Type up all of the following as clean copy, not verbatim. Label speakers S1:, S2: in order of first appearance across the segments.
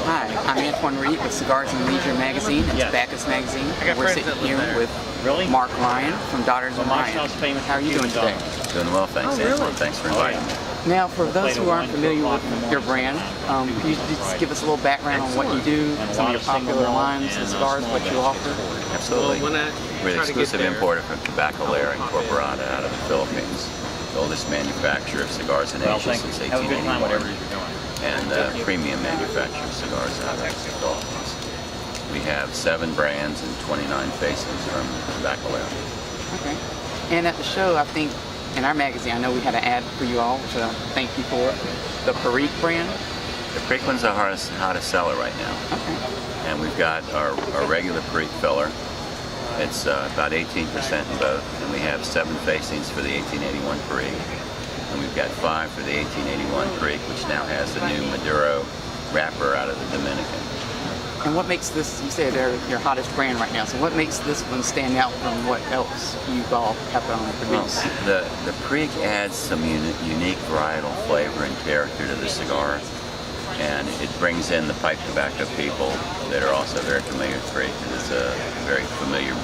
S1: Hi, I'm Antoine Reed with Cigars and Leisure Magazine and Tobacconist Magazine. We're sitting here with Mark Ryan from Daughters and Ryan. How are you doing today?
S2: Doing well, thanks, Antoine. Thanks for inviting me.
S1: Now, for those who aren't familiar with your brand, can you just give us a little background on what you do, some of your popular lines and cigars, what you offer?
S2: Absolutely. We're the exclusive importer from Tabacconist Incorporated out of the Philippines. The oldest manufacturer of cigars in Asia since 1881, and premium manufacturer of cigars out of the Philippines. We have 7 brands and 29 facings from Tobacconist.
S1: Okay. And at the show, I think, in our magazine, I know we had an ad for you all, which I thank you for. The Perique brand.
S2: The Perique one's the hottest seller right now.
S1: Okay.
S2: And we've got our regular Perique filler. It's about 18% in both, and we have 7 facings for the 1881 Perique. And we've got 5 for the 1881 Perique, which now has the new Maduro wrapper out of the Dominican.
S1: And what makes this, you say they're your hottest brand right now, so what makes this one stand out from what else you all have produced?
S2: Well, the Perique adds some unique varietal flavor and character to the cigar, and it brings in the pipe tobacco people that are also very familiar with Perique, because it's a very familiar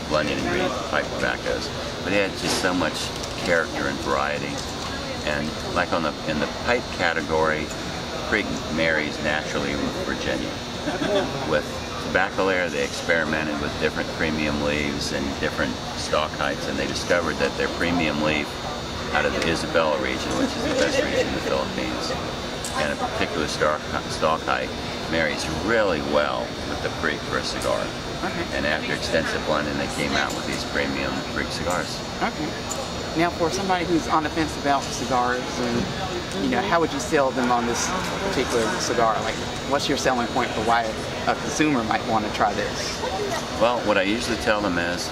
S2: blended ingredient for pipe tobaccos. But it adds just so much character and variety. And like in the pipe category, Perique marries naturally with Virginia. With Tobacconist, they experimented with different premium leaves and different stalk heights, and they discovered that their premium leaf out of the Isabela region, which is the best region in the Philippines, and a particular stalk height marries really well with the Perique for a cigar.
S1: Okay.
S2: And after extensive blending, they came out with these premium Perique cigars.
S1: Okay. Now, for somebody who's on the fence about cigars, and how would you sell them on this particular cigar? Like, what's your selling point for why a consumer might want to try this?
S2: Well, what I usually tell them is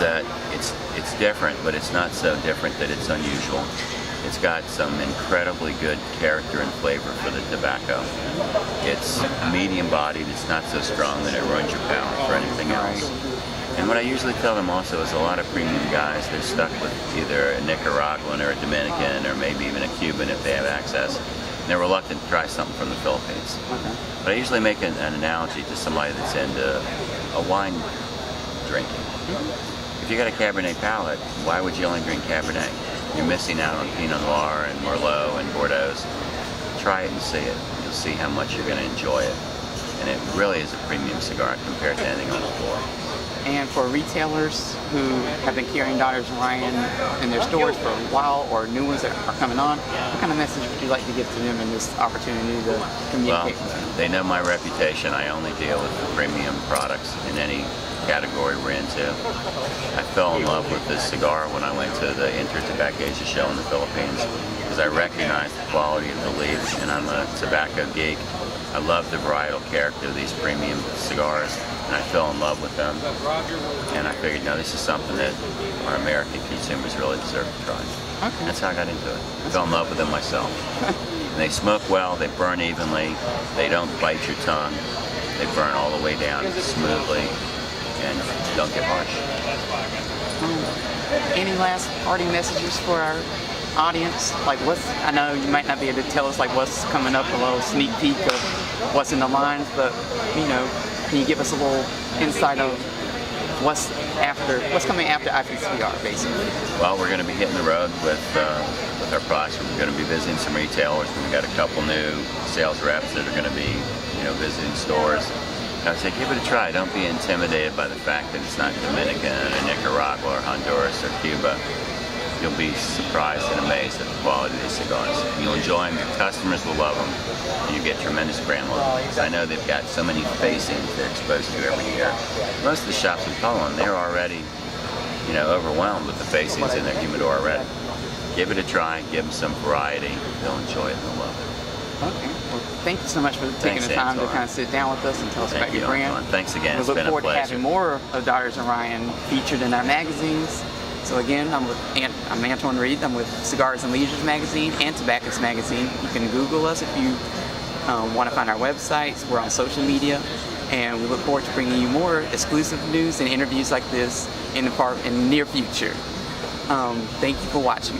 S2: that it's different, but it's not so different that it's unusual. It's got some incredibly good character and flavor for the tobacco. It's medium-bodied. It's not so strong that it ruins your palate or anything else. And what I usually tell them also is a lot of premium guys, they're stuck with either a Nicaraguan or a Dominican or maybe even a Cuban if they have access. And they're reluctant to try something from the Philippines.
S1: Okay.
S2: But I usually make an analogy to somebody that's into a wine drinking. If you got a Cabernet palate, why would you only drink Cabernet? You're missing out on Pinot Noir and Merlot and Bordeaux. Try it and see it. You'll see how much you're going to enjoy it. And it really is a premium cigar compared to anything on the floor.
S1: And for retailers who have been carrying Daughters and Ryan in their stores for a while, or new ones that are coming on, what kind of message would you like to give to them in this opportunity to communicate with them?
S2: They know my reputation. I only deal with premium products in any category we're into. I fell in love with this cigar when I went to the Inter-Tobacco Asia show in the Philippines, because I recognized the quality of the leaves, and I'm a tobacco geek. I love the varietal character of these premium cigars, and I fell in love with them. And I figured, no, this is something that our American consumers really deserve to try.
S1: Okay.
S2: That's how I got into it. I fell in love with them myself. And they smoke well, they burn evenly, they don't bite your tongue, they burn all the way down smoothly, and don't get harsh.
S1: Any last parting messages for our audience? Like, I know you might not be able to tell us like what's coming up, a little sneak peek of what's in the lines, but can you give us a little insight of what's coming after IPCPR, basically?
S2: Well, we're going to be hitting the road with our products. We're going to be visiting some retailers. We've got a couple new sales reps that are going to be, visiting stores. I would say give it a try. Don't be intimidated by the fact that it's not Dominican or Nicaragua or Honduras or Cuba. You'll be surprised and amazed at the quality of these cigars. You'll enjoy them, your customers will love them, and you get tremendous brand loyalty. I know they've got so many facings they're exposed to every year. Most of the shops in Poland, they're already, overwhelmed with the facings in their humidor already. Give it a try, give them some variety, they'll enjoy it and they'll love it.
S1: Okay. Well, thank you so much for taking the time to kind of sit down with us and tell us about your brand.
S2: Thanks again.
S1: We look forward to having more of Daughters and Ryan featured in our magazines. So again, I'm Antoine Reed. I'm with Cigars and Leisure Magazine and Tobacconist Magazine. You can Google us if you want to find our websites. We're on social media, and we look forward to bringing you more exclusive news and interviews like this in the near future. Thank you for watching.